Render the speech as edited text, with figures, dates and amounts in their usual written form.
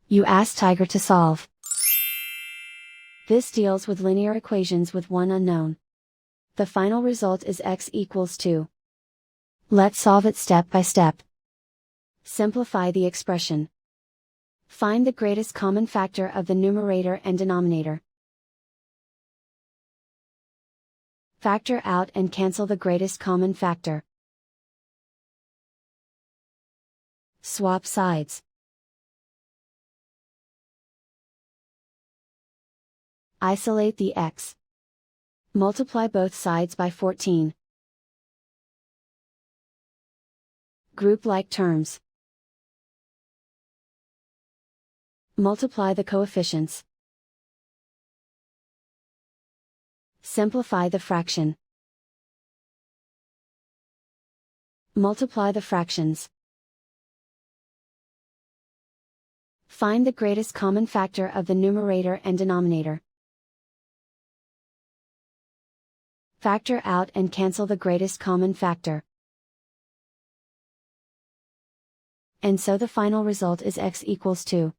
You ask Tiger to solve. This deals with linear equations with one unknown. The final result is x equals 2. Let's solve it step by step. Simplify the expression. Find the greatest common factor of the numerator and denominator. Factor out and cancel the greatest common factor. Swap sides. Isolate the x. Multiply both sides by 14. Group like terms. Multiply the coefficients. Simplify the fraction. Multiply the fractions. Find the greatest common factor of the numerator and denominator. Factor out and cancel the greatest common factor. And so the final result is x equals 2.